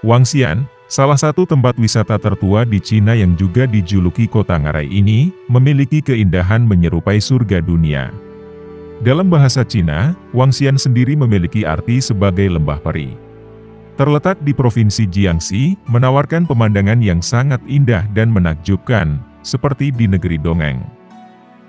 Wangxian, salah satu tempat wisata tertua di Cina yang juga dijuluki Kota Ngarai ini, memiliki keindahan menyerupai surga dunia. Dalam bahasa Cina, Wangxian sendiri memiliki arti sebagai lembah peri. Terletak di Provinsi Jiangxi, menawarkan pemandangan yang sangat indah dan menakjubkan, seperti di negeri dongeng.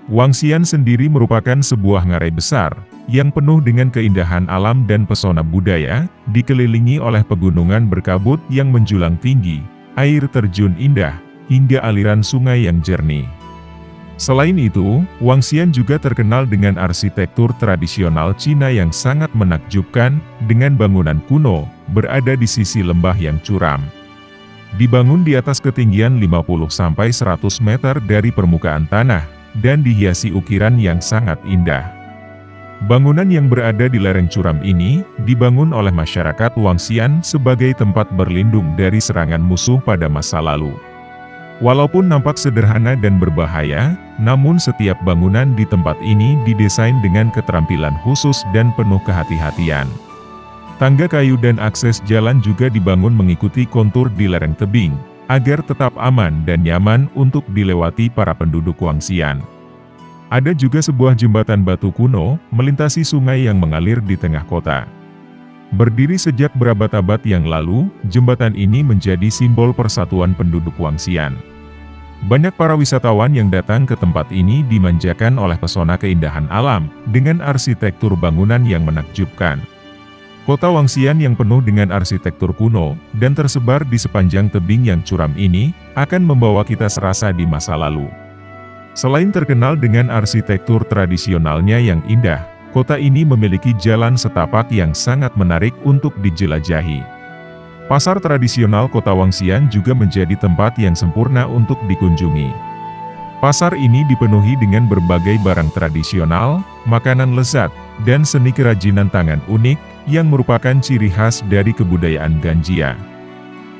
Wangxian sendiri merupakan sebuah ngarai besar, yang penuh dengan keindahan alam dan pesona budaya, dikelilingi oleh pegunungan berkabut yang menjulang tinggi, air terjun indah, hingga aliran sungai yang jernih. Selain itu, Wangxian juga terkenal dengan arsitektur tradisional Cina yang sangat menakjubkan, dengan bangunan kuno, berada di sisi lembah yang curam. Dibangun di atas ketinggian 50-100 meter dari permukaan tanah, dan dihiasi ukiran yang sangat indah. Bangunan yang berada di lereng curam ini, dibangun oleh masyarakat Wangxian sebagai tempat berlindung dari serangan musuh pada masa lalu. Walaupun nampak sederhana dan berbahaya, namun setiap bangunan di tempat ini didesain dengan keterampilan khusus dan penuh kehati-hatian. Tangga kayu dan akses jalan juga dibangun mengikuti kontur di lereng tebing, agar tetap aman dan nyaman untuk dilewati para penduduk Wangxian. Ada juga sebuah jembatan batu kuno, melintasi sungai yang mengalir di tengah kota. Berdiri sejak berabad-abad yang lalu, jembatan ini menjadi simbol persatuan penduduk Wangxian. Banyak para wisatawan yang datang ke tempat ini dimanjakan oleh pesona keindahan alam, dengan arsitektur bangunan yang menakjubkan. Kota Wangxian yang penuh dengan arsitektur kuno, dan tersebar di sepanjang tebing yang curam ini, akan membawa kita serasa di masa lalu. Selain terkenal dengan arsitektur tradisionalnya yang indah, kota ini memiliki jalan setapak yang sangat menarik untuk dijelajahi. Pasar tradisional kota Wangxian juga menjadi tempat yang sempurna untuk dikunjungi. Pasar ini dipenuhi dengan berbagai barang tradisional, makanan lezat, dan seni kerajinan tangan unik, yang merupakan ciri khas dari kebudayaan Ganjia.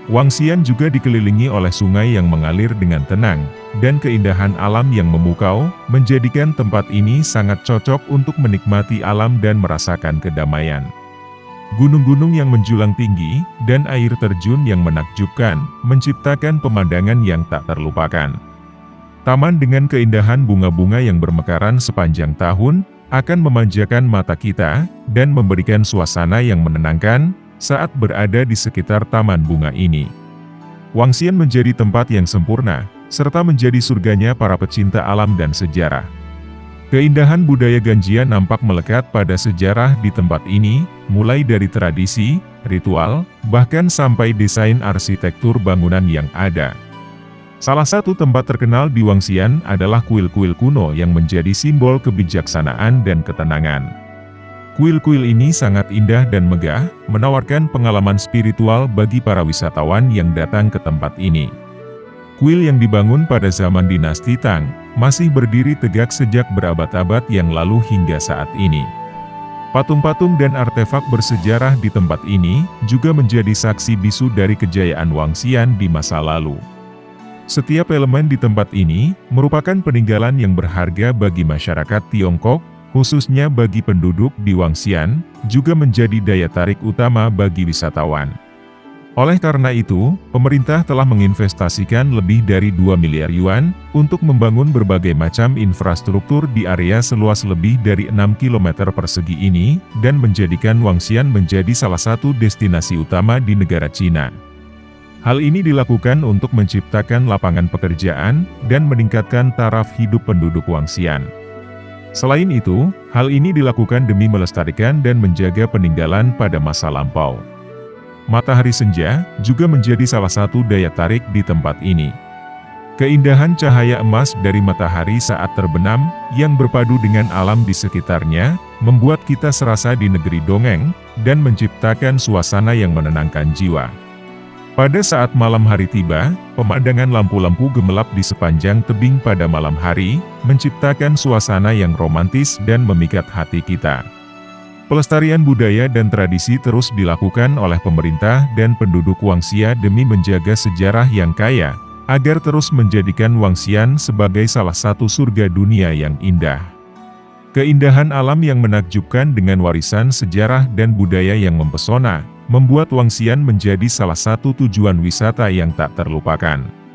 Wangxian juga dikelilingi oleh sungai yang mengalir dengan tenang, dan keindahan alam yang memukau, menjadikan tempat ini sangat cocok untuk menikmati alam dan merasakan kedamaian. Gunung-gunung yang menjulang tinggi, dan air terjun yang menakjubkan, menciptakan pemandangan yang tak terlupakan. Taman dengan keindahan bunga-bunga yang bermekaran sepanjang tahun, akan memanjakan mata kita, dan memberikan suasana yang menenangkan, saat berada di sekitar taman bunga ini. Wangxian menjadi tempat yang sempurna, serta menjadi surganya para pecinta alam dan sejarah. Keindahan budaya Ganjia nampak melekat pada sejarah di tempat ini, mulai dari tradisi, ritual, bahkan sampai desain arsitektur bangunan yang ada. Salah satu tempat terkenal di Wangxian adalah kuil-kuil kuno yang menjadi simbol kebijaksanaan dan ketenangan. Kuil-kuil ini sangat indah dan megah, menawarkan pengalaman spiritual bagi para wisatawan yang datang ke tempat ini. Kuil yang dibangun pada zaman dinasti Tang, masih berdiri tegak sejak berabad-abad yang lalu hingga saat ini. Patung-patung dan artefak bersejarah di tempat ini, juga menjadi saksi bisu dari kejayaan Wangxian di masa lalu. Setiap elemen di tempat ini, merupakan peninggalan yang berharga bagi masyarakat Tiongkok, khususnya bagi penduduk di Wangxian, juga menjadi daya tarik utama bagi wisatawan. Oleh karena itu, pemerintah telah menginvestasikan lebih dari 2 miliar yuan, untuk membangun berbagai macam infrastruktur di area seluas lebih dari 6 km persegi ini, dan menjadikan Wangxian menjadi salah satu destinasi utama di negara Cina. Hal ini dilakukan untuk menciptakan lapangan pekerjaan, dan meningkatkan taraf hidup penduduk Wangxian. Selain itu, hal ini dilakukan demi melestarikan dan menjaga peninggalan pada masa lampau. Matahari senja juga menjadi salah satu daya tarik di tempat ini. Keindahan cahaya emas dari matahari saat terbenam, yang berpadu dengan alam di sekitarnya, membuat kita serasa di negeri dongeng, dan menciptakan suasana yang menenangkan jiwa. Pada saat malam hari tiba, pemandangan lampu-lampu gemerlap di sepanjang tebing pada malam hari, menciptakan suasana yang romantis dan memikat hati kita. Pelestarian budaya dan tradisi terus dilakukan oleh pemerintah dan penduduk Wangxia demi menjaga sejarah yang kaya, agar terus menjadikan Wangxian sebagai salah satu surga dunia yang indah. Keindahan alam yang menakjubkan dengan warisan sejarah dan budaya yang mempesona, membuat Wangxian menjadi salah satu tujuan wisata yang tak terlupakan.